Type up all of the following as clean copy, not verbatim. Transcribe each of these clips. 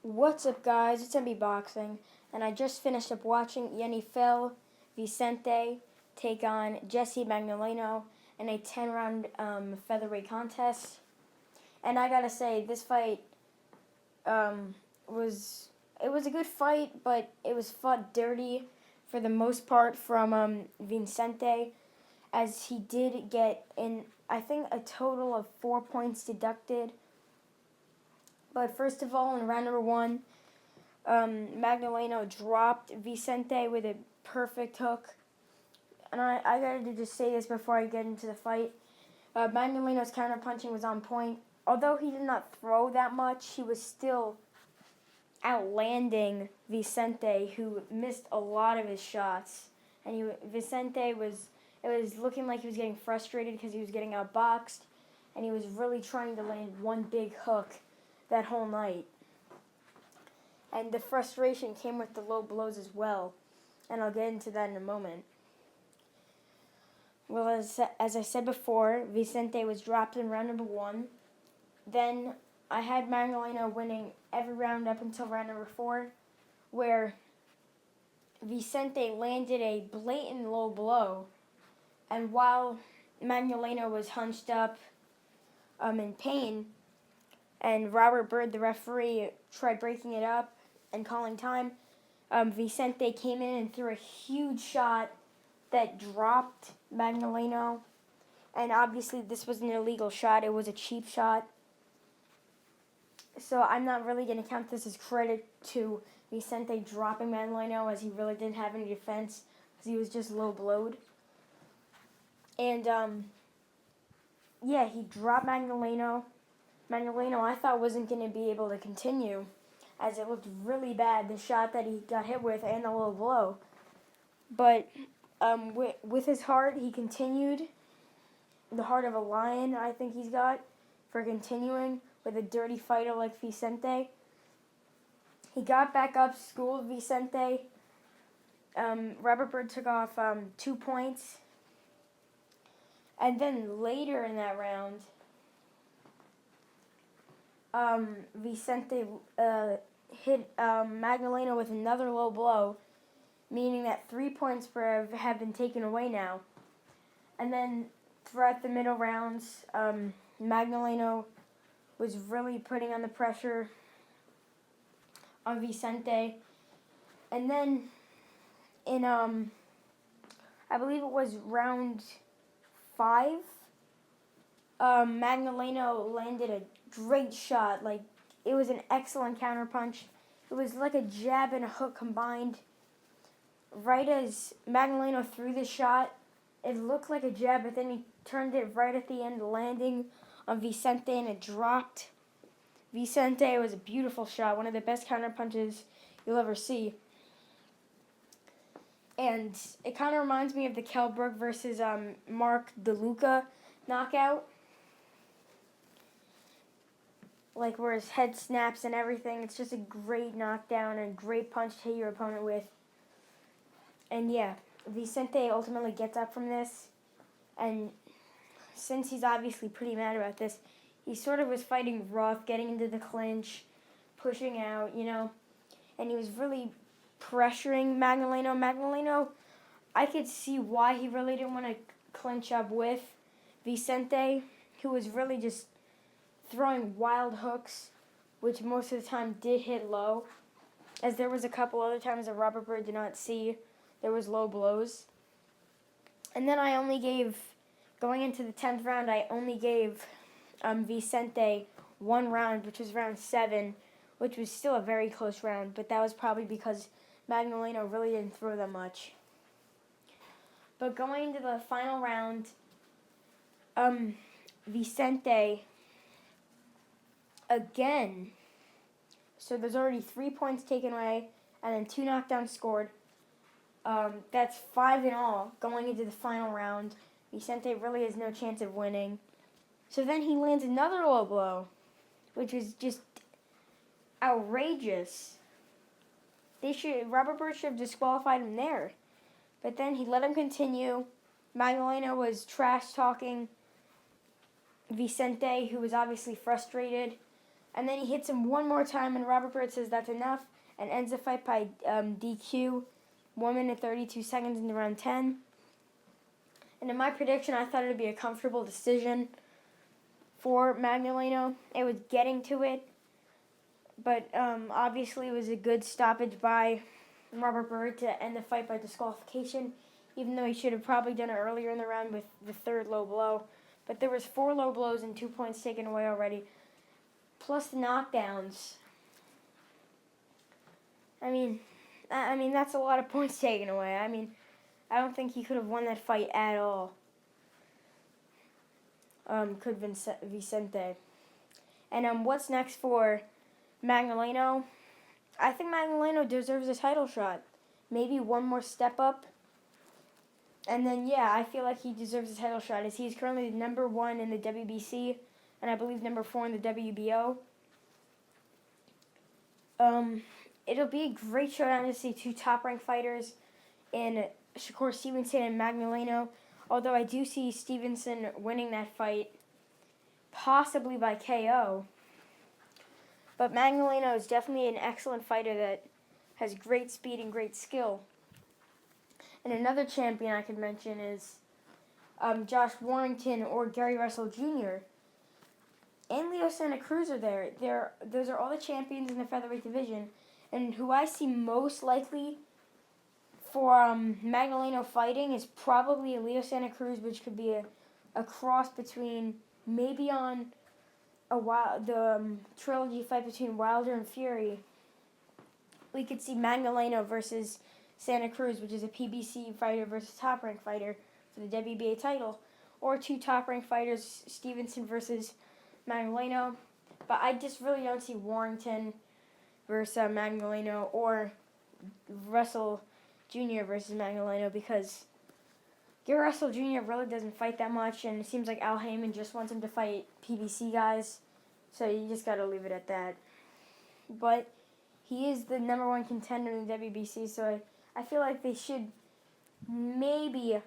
What's up, guys? It's MB Boxing, and I just finished up watching Yenifel Vicente take on Jessie Magdaleno in a 10-round featherweight contest. And I gotta say, this fight was a good fight, but it was fought dirty for the most part from Vicente, as he did get in, I think, a total of 4 points deducted. But first of all, in round number one, Magdaleno dropped Vicente with a perfect hook. And I gotta just say this before I get into the fight. Magdaleno's counterpunching was on point. Although he did not throw that much, he was still outlanding Vicente, who missed a lot of his shots. And Vicente was looking like he was getting frustrated because he was getting outboxed, and he was really trying to land one big hook that whole night. And the frustration came with the low blows as well, and I'll get into that in a moment. Well, as I said before, Vicente was dropped in round number one. Then I had Magdaleno winning every round up until round number four, where Vicente landed a blatant low blow, and while Magdaleno was hunched up in pain, and Robert Bird, the referee, tried breaking it up and calling time, Vicente came in and threw a huge shot that dropped Magdaleno. And obviously this was an illegal shot. It was a cheap shot. So I'm not really going to count this as credit to Vicente dropping Magdaleno, as he really didn't have any defense, because he was just low blowed. And, he dropped Magdaleno. Magdaleno, I thought, wasn't going to be able to continue, as it looked really bad, the shot that he got hit with and the low blow. But with his heart, he continued. The heart of a lion, I think he's got, for continuing with a dirty fighter like Vicente. He got back up, schooled Vicente. Robert Bird took off 2 points. And then later in that round, Vicente hit Magdaleno with another low blow, meaning that 3 points have been taken away now. And then throughout the middle rounds, Magdaleno was really putting on the pressure on Vicente. And then in, I believe it was round 5, Magdaleno landed a great shot. Like, it was an excellent counterpunch. It was like a jab and a hook combined. Right as Magdaleno threw the shot, it looked like a jab, but then he turned it right at the end, landing on Vicente, and it dropped. Vicente, it was a beautiful shot, one of the best counterpunches you'll ever see. And it kind of reminds me of the Kell Brook versus Mark DeLuca knockout. Like, where his head snaps and everything. It's just a great knockdown and a great punch to hit your opponent with. And yeah, Vicente ultimately gets up from this. And since he's obviously pretty mad about this, he sort of was fighting rough, getting into the clinch, pushing out, and he was really pressuring Magdaleno. Magdaleno, I could see why he really didn't want to clinch up with Vicente, who was really just throwing wild hooks, which most of the time did hit low, as there was a couple other times that Robert Bird did not see. There was low blows. And then I only gave, going into the 10th round, I only gave Vicente 1 round, which was round 7, which was still a very close round, but that was probably because Magdaleno really didn't throw that much. But going into the final round, Vicente, again, so there's already 3 points taken away, and then 2 knockdowns scored. That's 5 in all going into the final round. Vicente really has no chance of winning. So then he lands another low blow, which is just outrageous. Robert Bird should have disqualified him there. But then he let him continue. Magdaleno was trash talking Vicente, who was obviously frustrated. And then he hits him one more time, and Robert Byrd says that's enough, and ends the fight by DQ, 1 minute 32 seconds into round 10. And in my prediction, I thought it would be a comfortable decision for Magdaleno. It was getting to it, but obviously it was a good stoppage by Robert Byrd to end the fight by disqualification, even though he should have probably done it earlier in the round with the third low blow. But there was 4 low blows and 2 points taken away already, plus the knockdowns. I mean, that's a lot of points taken away. I mean, I don't think he could have won that fight at all. Could Vicente. And what's next for Magdaleno? I think Magdaleno deserves a title shot. Maybe one more step up. And then, yeah, I feel like he deserves a title shot, as he's currently number 1 in the WBC, and I believe number 4 in the WBO. It'll be a great showdown to see 2 top-ranked fighters in Shakur Stevenson and Magdaleno, although I do see Stevenson winning that fight, possibly by KO. But Magdaleno is definitely an excellent fighter that has great speed and great skill. And another champion I could mention is Josh Warrington or Gary Russell Jr. and Leo Santa Cruz are there. Those are all the champions in the featherweight division. And who I see most likely for Magdaleno fighting is probably Leo Santa Cruz, which could be a cross between maybe on the trilogy fight between Wilder and Fury. We could see Magdaleno versus Santa Cruz, which is a PBC fighter versus top-ranked fighter for the WBA title. Or 2 top-ranked fighters, Stevenson versus Magdaleno. But I just really don't see Warrington versus Magdaleno or Russell Jr. versus Magdaleno, because Gary Russell Jr. really doesn't fight that much, and it seems like Al Heyman just wants him to fight PBC guys. So you just got to leave it at that. But he is the number 1 contender in the WBC, so I feel like they should maybe,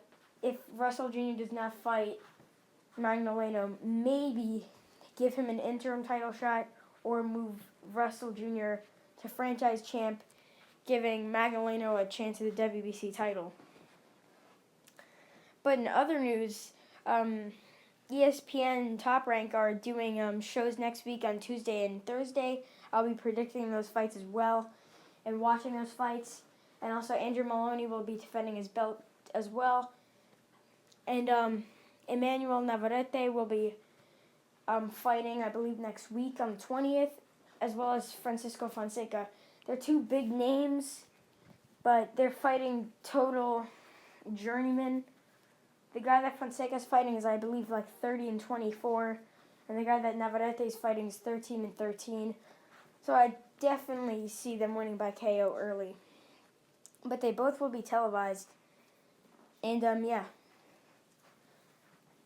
if Russell Jr. does not fight Magdaleno, maybe give him an interim title shot or move Russell Jr. to franchise champ, giving Magdaleno a chance at the WBC title. But in other news, ESPN and Top Rank are doing shows next week on Tuesday and Thursday. I'll be predicting those fights as well and watching those fights. And also Andrew Maloney will be defending his belt as well. And Emmanuel Navarrete will be fighting, I believe, next week on the 20th, as well as Francisco Fonseca. They're 2 big names, but they're fighting total journeymen. The guy that Fonseca's fighting is, I believe, like 30-24, and the guy that Navarrete is fighting is 13-13. So I definitely see them winning by KO early. But they both will be televised. And, yeah.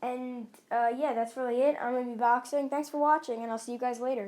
And, yeah, that's really it. I'm going to be boxing. Thanks for watching, and I'll see you guys later.